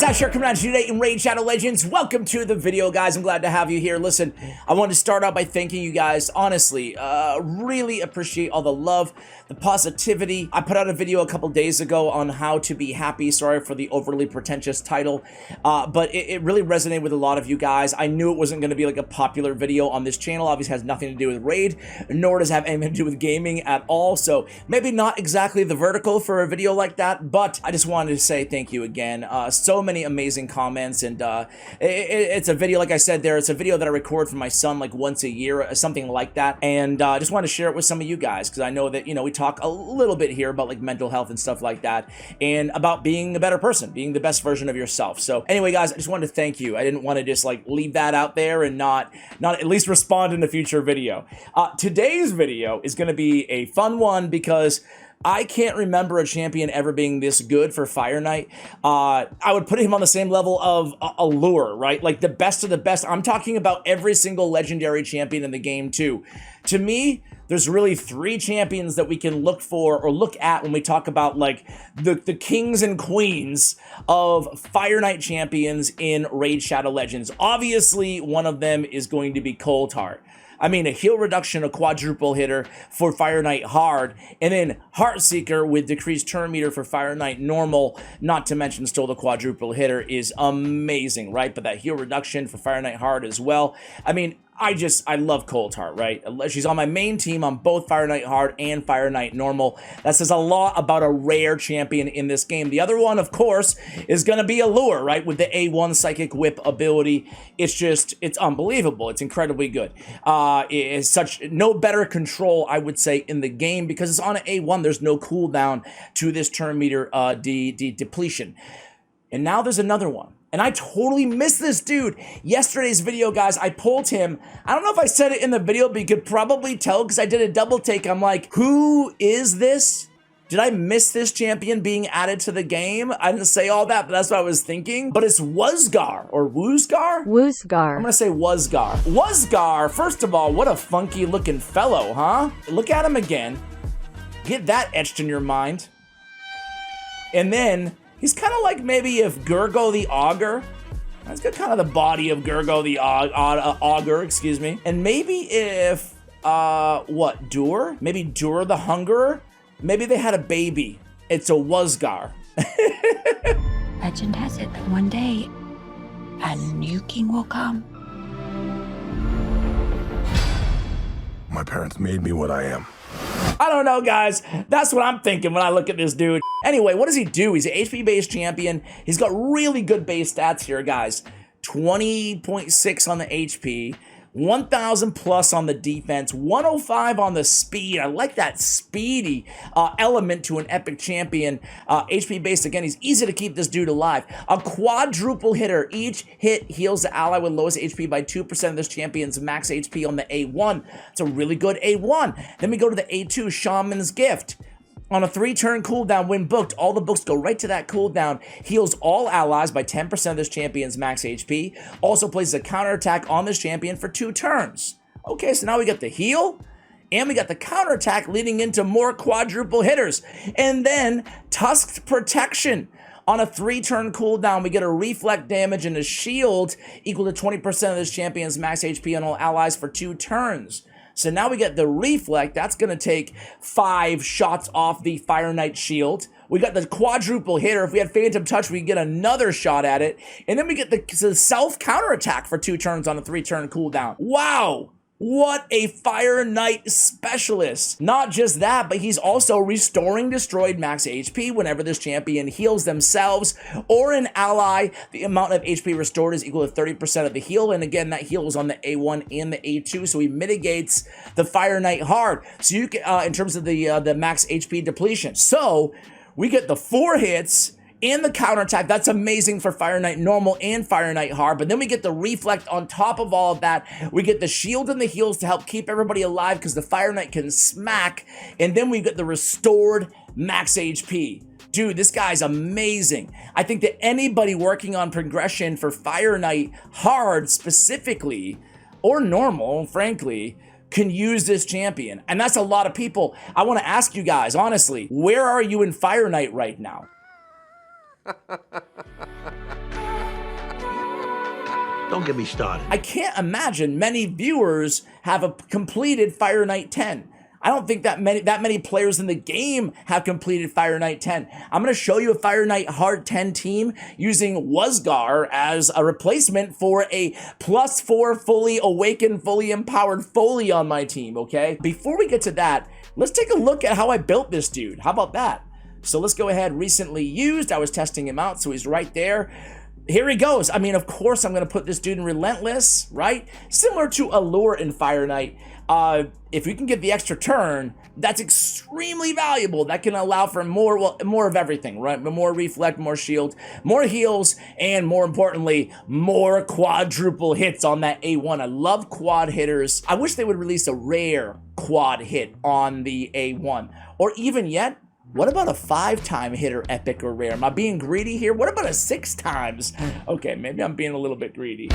guys, Asher coming at you today in Raid Shadow Legends. Welcome to the video, guys. I'm glad to have you here. Listen, I want to start out by thanking you guys. Honestly, really appreciate all the love, the positivity. I put out a video a couple days ago on how to be happy. Sorry for the overly pretentious title, but it really resonated with a lot of you guys. I knew it wasn't going to be like a popular video on this channel. Obviously has nothing to do with Raid, nor does it have anything to do with gaming at all. So maybe not exactly the vertical for a video like that, but I just wanted to say thank you again. So many amazing comments, and it's a video, like I said there, it's a video that I record for my son like once a year, something like that, and I just wanted to share it with some of you guys, because I know that, you know, we talk a little bit here about like mental health and stuff like that, and about being a better person, being the best version of yourself. So anyway, guys, I just wanted to thank you. I didn't want to just like leave that out there and not at least respond in a future video. Today's video is going to be a fun one because I can't remember a champion ever being this good for Fire Knight. I would put him on the same level of Allure, right? Like the best of the best. I'm talking about every single legendary champion in the game too. To me, there's really three champions that we can look for or look at when we talk about like the kings and queens of Fire Knight champions in Raid Shadow Legends. Obviously, one of them is going to be Coldheart. I mean, a heal reduction, a quadruple hitter for Fire Knight hard, and then Heartseeker with decreased turn meter for Fire Knight normal, not to mention still the quadruple hitter is amazing, right? But that heal reduction for Fire Knight hard as well. I mean, I love Coldheart, right? She's on my main team on both Fire Knight Hard and Fire Knight Normal. That says a lot about a rare champion in this game. The other one, of course, is going to be Allure, right? With the A1 Psychic Whip ability. It's unbelievable. It's incredibly good. It is such no better control, I would say, in the game because it's on an A1. There's no cooldown to this turn meter depletion. And now there's another one. And I totally missed this dude. Yesterday's video, guys, I pulled him. I don't know if I said it in the video, but you could probably tell because I did a double take. I'm like, who is this? Did I miss this champion being added to the game? I didn't say all that, but that's what I was thinking. But it's Wuzgar, or Wuzgar? Wuzgar. I'm gonna say Wasgar. Wuzgar, first of all, what a funky looking fellow, huh? Look at him again. Get that etched in your mind. And then, he's kind of like maybe if Gurgo the Augur. He's got kind of the body of Gurgo the Augur, excuse me. And maybe if, Dur? Maybe Dur the Hungerer? Maybe they had a baby. It's a Wuzgar. Legend has it that one day, a new king will come. My parents made me what I am. I don't know, guys. That's what I'm thinking when I look at this dude. Anyway, what does he do? He's an HP-based champion. He's got really good base stats here, guys. 20.6 on the HP, 1,000 plus on the defense, 105 on the speed. I like that speedy element to an epic champion. HP based, again, he's easy to keep this dude alive. A quadruple hitter. Each hit heals the ally with lowest HP by 2% of this champion's max HP on the A1. It's a really good A1. Then we go to the A2, Shaman's Gift. On a 3-turn cooldown, when booked, all the books go right to that cooldown, heals all allies by 10% of this champion's max HP, also places a counterattack on this champion for 2 turns. Okay, so now we got the heal, and we got the counterattack leading into more quadruple hitters. And then, Tusked Protection. On a 3-turn cooldown, we get a reflect damage and a shield equal to 20% of this champion's max HP on all allies for 2 turns. So now we get the reflect. That's going to take 5 shots off the Fire Knight shield. We got the quadruple hitter. If we had Phantom Touch, we can get another shot at it. And then we get the self counterattack for 2 turns on a 3-turn cooldown. Wow. What a Fire Knight specialist. Not just that, but he's also restoring destroyed max HP whenever this champion heals themselves or an ally. The amount of HP restored is equal to 30% of the heal. And again, that heal is on the A1 and the A2. So he mitigates the Fire Knight hard. So you can, in terms of the max HP depletion. So we get the 4 hits and the counterattack. That's amazing for Fire Knight Normal and Fire Knight Hard. But then we get the reflect on top of all of that. We get the shield and the heals to help keep everybody alive because the Fire Knight can smack. And then we get the restored max HP. Dude, this guy's amazing. I think that anybody working on progression for Fire Knight Hard specifically, or Normal, frankly, can use this champion. And that's a lot of people. I want to ask you guys, honestly, where are you in Fire Knight right now? Don't get me started. I can't imagine many viewers have a completed Fire Knight 10. I don't think that many players in the game have completed Fire Knight 10. I'm going to show you a Fire Knight Hard 10 team using Wuzgar as a replacement for a +4 fully awakened, fully empowered Foley on my team, okay? Before we get to that, let's take a look at how I built this dude. How about that? So let's go ahead, recently used. I was testing him out, so he's right there. Here he goes. I mean, of course, I'm going to put this dude in Relentless, right? Similar to Allure in Fire Knight. If you can get the extra turn, that's extremely valuable. That can allow for more, well, more of everything, right? More reflect, more shield, more heals, and more importantly, more quadruple hits on that A1. I love quad hitters. I wish they would release a rare quad hit on the A1. Or even yet, what about a 5-time hitter, epic or rare? Am I being greedy here? What about a 6 times? Okay, maybe I'm being a little bit greedy.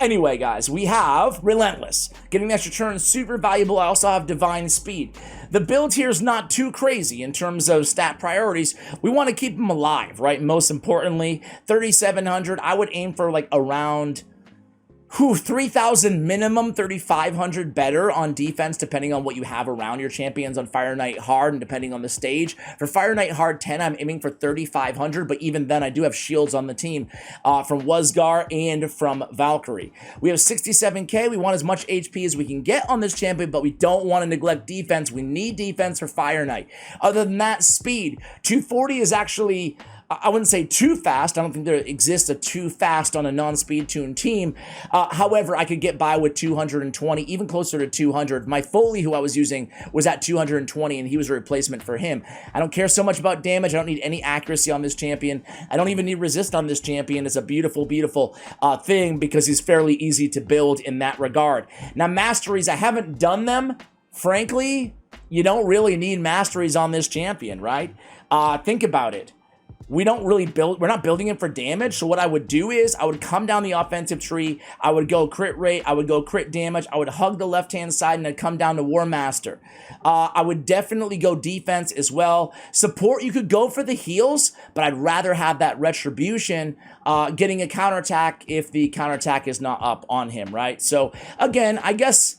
Anyway, guys, we have Relentless. Getting the extra turn is super valuable. I also have Divine Speed. The build here is not too crazy in terms of stat priorities. We want to keep them alive, right? Most importantly, 3,700. I would aim for like around 3,000 minimum, 3,500 better on defense, depending on what you have around your champions on Fire Knight Hard and depending on the stage. For Fire Knight Hard 10, I'm aiming for 3,500, but even then, I do have shields on the team from Wasgar and from Valkyrie. We have 67k. We want as much HP as we can get on this champion, but we don't want to neglect defense. We need defense for Fire Knight. Other than that, speed. 240 is actually, I wouldn't say too fast. I don't think there exists a too fast on a non-speed tuned team. However, I could get by with 220, even closer to 200. My Foley, who I was using, was at 220, and he was a replacement for him. I don't care so much about damage. I don't need any accuracy on this champion. I don't even need resist on this champion. It's a beautiful, beautiful thing because he's fairly easy to build in that regard. Now, masteries, I haven't done them. Frankly, you don't really need masteries on this champion, right? Think about it. We're not building him for damage, so what I would do is I would come down the offensive tree, I would go crit rate, I would go crit damage, I would hug the left-hand side, and I'd come down to War Master. I would definitely go defense as well. Support, you could go for the heals, but I'd rather have that retribution, getting a counterattack if the counterattack is not up on him, right? So, again, I guess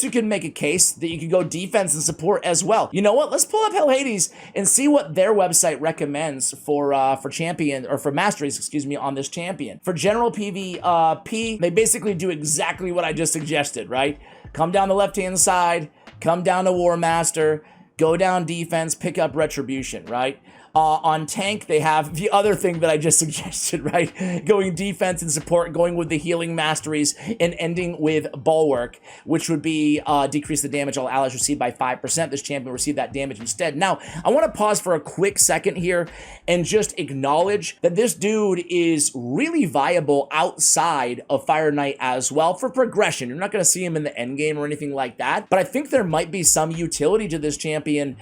you can make a case that you could go defense and support as well. You know what? Let's pull up Hell Hades and see what their website recommends for champion, or for masteries, excuse me, on this champion. For general PvP, they basically do exactly what I just suggested, right? Come down the left-hand side, come down to War Master, go down defense, pick up retribution, right? On tank, they have the other thing that I just suggested, right? Going defense and support, going with the healing masteries, and ending with bulwark, which would be decrease the damage all allies receive by 5%. This champion will receive that damage instead. Now, I want to pause for a quick second here and just acknowledge that this dude is really viable outside of Fire Knight as well for progression. You're not going to see him in the end game or anything like that, but I think there might be some utility to this champion,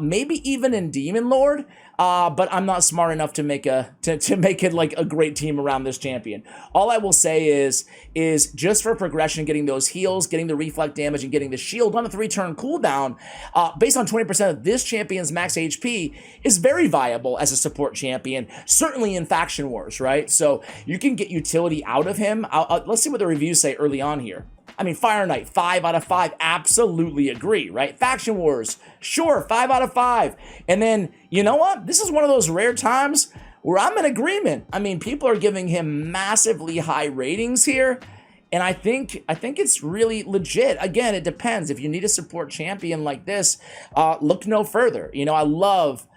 maybe even in Demon Lord. But I'm not smart enough to make it like a great team around this champion. All I will say is just for progression, getting those heals, getting the reflect damage, and getting the shield on a 3-turn cooldown, based on 20% of this champion's max HP, is very viable as a support champion, certainly in Faction Wars, right? So you can get utility out of him. Let's see what the reviews say early on here. I mean, Fire Knight, 5 out of 5, absolutely agree, right? Faction Wars, sure, 5 out of 5. And then, you know what? This is one of those rare times where I'm in agreement. I mean, people are giving him massively high ratings here, and I think it's really legit. Again, it depends. If you need a support champion like this, look no further. You know, I love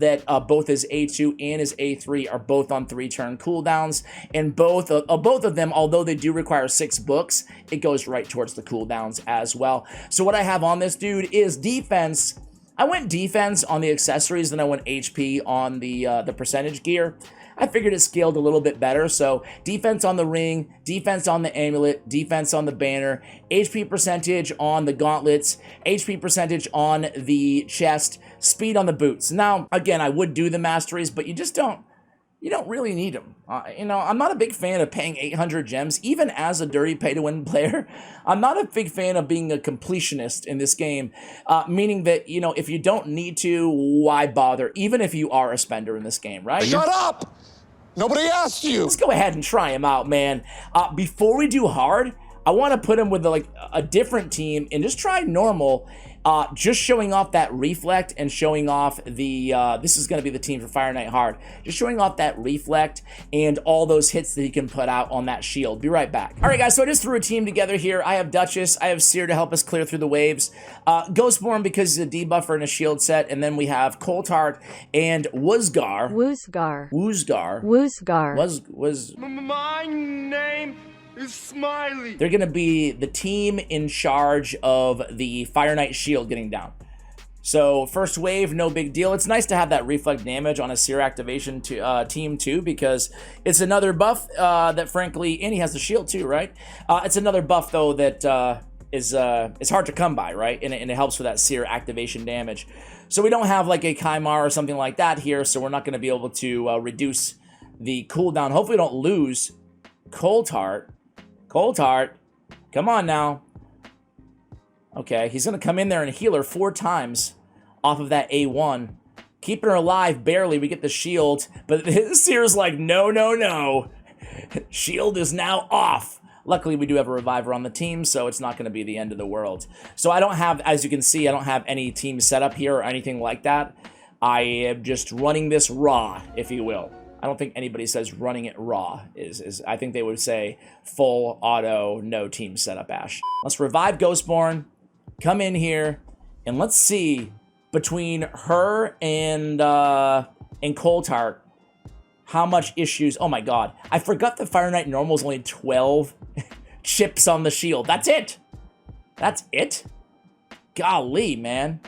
that both his A2 and his A3 are both on 3-turn cooldowns, and both of them, although they do require 6 books, it goes right towards the cooldowns as well. So what I have on this dude is defense. I went defense on the accessories, then I went HP on the percentage gear. I figured it scaled a little bit better, so defense on the ring, defense on the amulet, defense on the banner, HP percentage on the gauntlets, HP percentage on the chest, speed on the boots. Now, again, I would do the masteries, but you just don't you don't really need them. You know, I'm not a big fan of paying 800 gems, even as a dirty pay-to-win player. I'm not a big fan of being a completionist in this game, meaning that, you know, if you don't need to, why bother, even if you are a spender in this game, right? Shut up! Nobody asked you! Let's go ahead and try him out, man. Before we do hard, I want to put him with like a different team and just try normal, just showing off that reflect and showing off the, this is going to be the team for Fire Knight Hard, just showing off that reflect and all those hits that he can put out on that shield. Be right back. All right, guys, so I just threw a team together here. I have Duchess, I have Seer to help us clear through the waves, Ghostborn because he's a debuffer and a shield set, and then we have Coltart and Wuzgar. Wuzgar. Wuzgar. Wuzgar. My name is Smiley. They're going to be the team in charge of the Fire Knight shield getting down. So first wave, no big deal. It's nice to have that reflect damage on a Seer activation to, team too, because it's another buff that frankly, and he has the shield too, right? It's another buff though that is hard to come by, right? And it helps with that Seer activation damage. So we don't have like a Kymar or something like that here, so we're not going to be able to reduce the cooldown. Hopefully we don't lose Coltart. Coltart, come on now. Okay, he's going to come in there and heal her 4 times off of that A1. Keeping her alive, barely. We get the shield, but Seer's like, no, no, no. Shield is now off. Luckily, we do have a reviver on the team, so it's not going to be the end of the world. So I don't have, as you can see, I don't have any team set up here or anything like that. I am just running this raw, if you will. I don't think anybody says running it raw. I think they would say full auto, no team setup, Ash. Let's revive Ghostborn, come in here, and let's see between her and Coltart how much issues. Oh my god, I forgot the Fire Knight normal is only 12 chips on the shield. That's it. That's it. Golly, man.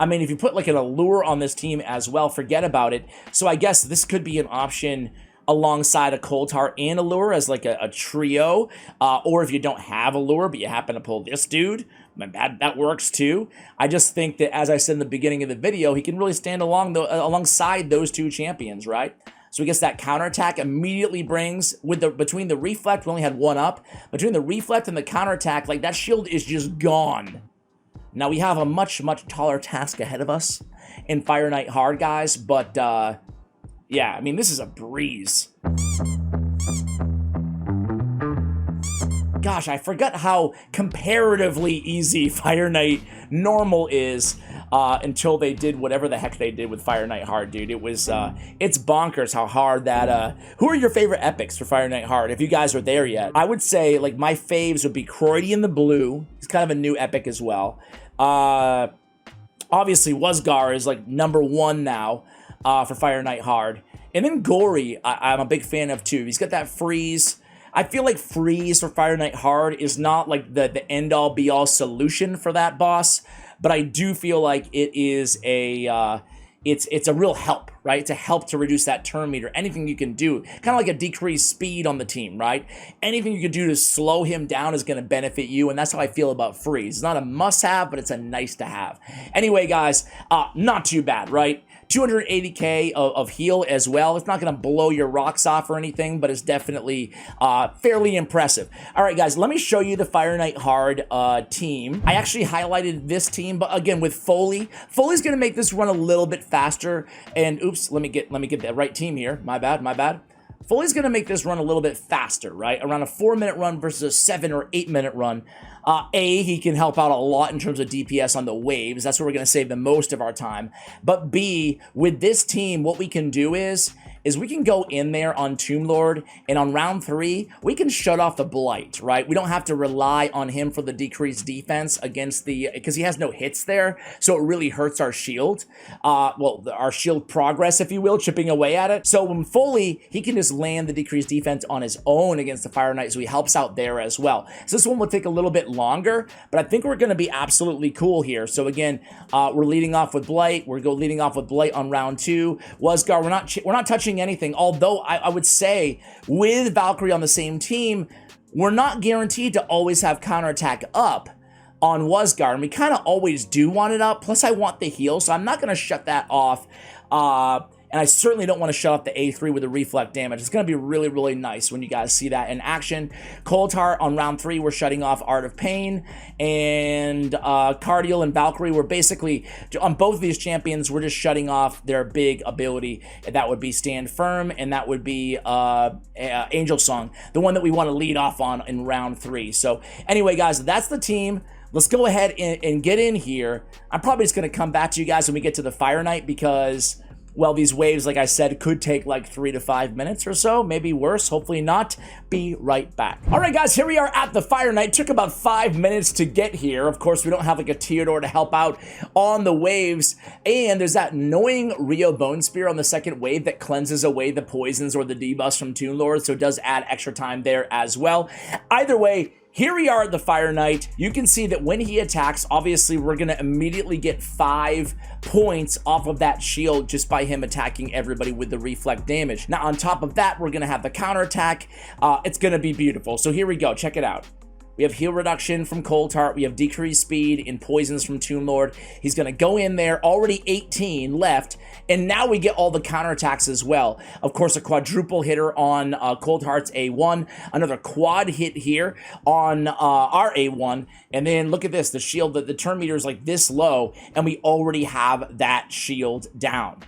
I mean, if you put like an allure on this team as well, forget about it. So I guess this could be an option alongside a Coltart and allure as like a trio. Or if you don't have allure, but you happen to pull this dude, that works too. I just think that, as I said in the beginning of the video, he can really stand alongside those 2 champions, right? So I guess that counterattack immediately brings, between the reflect, we only had 1 up. Between the reflect and the counterattack, like that shield is just gone. Now, we have a much, much taller task ahead of us in Fire Knight Hard, guys, but, yeah, I mean, this is a breeze. Gosh, I forgot how comparatively easy Fire Knight Normal is until they did whatever the heck they did with Fire Knight Hard, dude. It was, it's bonkers how hard that, who are your favorite epics for Fire Knight Hard, if you guys are there yet? I would say, like, my faves would be Croydon the Blue. He's kind of a new epic as well. Obviously, Wasgar is, like, #1 now for Fire Knight Hard. And then Gory, I'm a big fan of, too. He's got that freeze. I feel like freeze for Fire Knight Hard is not like the end-all be-all solution for that boss, but I do feel like it is a it's a real help, right? It's a help to reduce that turn meter. Anything you can do, kind of like a decreased speed on the team, right? Anything you can do to slow him down is going to benefit you, and that's how I feel about freeze. It's not a must-have, but it's a nice-to-have. Anyway, guys, not too bad, right? 280k of heal as well. It's not going to blow your rocks off or anything, but it's definitely fairly impressive. All right, guys, let me show you the Fire Knight Hard team. I actually highlighted this team, but again, with Foley. Foley's going to make this run a little bit faster. And oops, let me get the right team here. My bad. Foley's going to make this run a little bit faster, right? Around a 4-minute run versus a 7 or 8-minute run. A, he can help out a lot in terms of DPS on the waves. That's where we're going to save the most of our time. But B, with this team, what we can do is we can go in there on Tomb Lord, and on round 3, we can shut off the Blight, right? We don't have to rely on him for the decreased defense against because he has no hits there, so it really hurts our shield. Well, our shield progress, if you will, chipping away at it. So when Foley, he can just land the decreased defense on his own against the Fire Knight, so he helps out there as well. So this one will take a little bit longer, but I think we're going to be absolutely cool here. So again, we're leading off with Blight. We're leading off with Blight on round 2. Wasgar, we're not touching anything, although I would say with Valkyrie on the same team, we're not guaranteed to always have counterattack up on Wuzgar, and we kind of always do want it up, plus I want the heal, so I'm not going to shut that off and I certainly don't want to shut off the A3 with the reflect damage. It's going to be really, really nice when you guys see that in action. Cold Heart on round 3, we're shutting off Art of Pain, and Cardial and Valkyrie, we're basically, on both of these champions, we're just shutting off their big ability. That would be Stand Firm, and that would be Angel Song, the one that we want to lead off on in round 3. So anyway, guys, that's the team. Let's go ahead and get in here. I'm probably just going to come back to you guys when we get to the Fire Knight because, well, these waves, like I said, could take like 3 to 5 minutes or so, maybe worse, hopefully not. Be right back. All right, guys, here we are at the Fire Knight. Took about 5 minutes to get here. Of course, we don't have like a Theodore to help out on the waves, and there's that annoying Rio Bone Spear on the second wave that cleanses away the poisons or the debuffs from Toon Lord, so it does add extra time there as well. Either way, here we are at the Fire Knight. You can see that when he attacks, obviously we're going to immediately get 5 points off of that shield just by him attacking everybody with the reflect damage. Now, on top of that, we're going to have the counterattack. It's going to be beautiful. So here we go. Check it out. We have heal reduction from Cold Heart. We have decreased speed in poisons from Toon Lord. He's going to go in there, already 18 left, and now we get all the counterattacks as well. Of course, a quadruple hitter on Cold Heart's A1, another quad hit here on our A1, and then look at this, the shield, the turn meter is like this low, and we already have that shield down.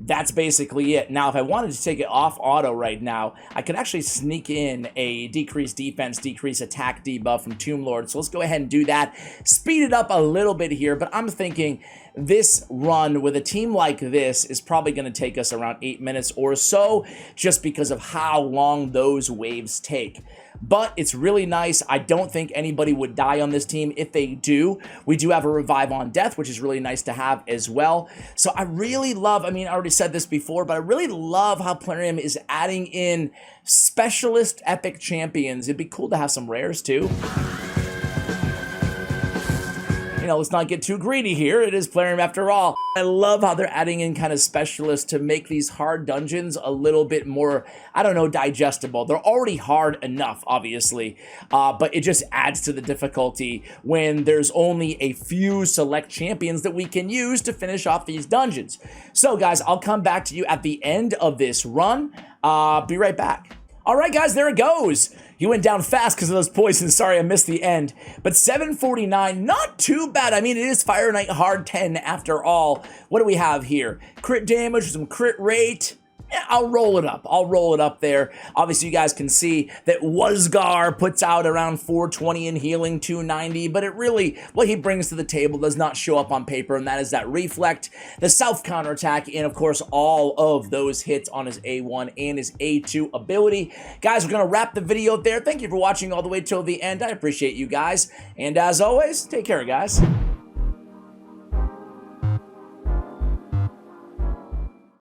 That's basically it. Now, if I wanted to take it off auto right now, I could actually sneak in a decreased defense, decreased attack debuff from Tomb Lord. So let's go ahead and do that. Speed it up a little bit here, but I'm thinking this run with a team like this is probably going to take us around 8 minutes or so, just because of how long those waves take. But it's really nice. I don't think anybody would die on this team. If they do, we do have a revive on death, which is really nice to have as well. So I really love, I mean, I already said this before, but I really love how Plarium is adding in specialist epic champions. It'd be cool to have some rares too. You know, let's not get too greedy here. It is Plarium after all. I love how they're adding in kind of specialists to make these hard dungeons a little bit more, I don't know, digestible. They're already hard enough, obviously, but it just adds to the difficulty when there's only a few select champions that we can use to finish off these dungeons. So, guys, I'll come back to you at the end of this run. Be right back. All right, guys, there it goes. He went down fast because of those poisons. Sorry, I missed the end. But 749, not too bad. I mean, it is Fire Knight Hard 10 after all. What do we have here? Crit damage, some crit rate. Yeah, I'll roll it up. I'll roll it up there. Obviously, you guys can see that Wuzgar puts out around 420 in healing, 290, but it really, what he brings to the table does not show up on paper, and that is that reflect, the self counterattack, and of course, all of those hits on his A1 and his A2 ability. Guys, we're going to wrap the video there. Thank you for watching all the way till the end. I appreciate you guys, and as always, take care, guys.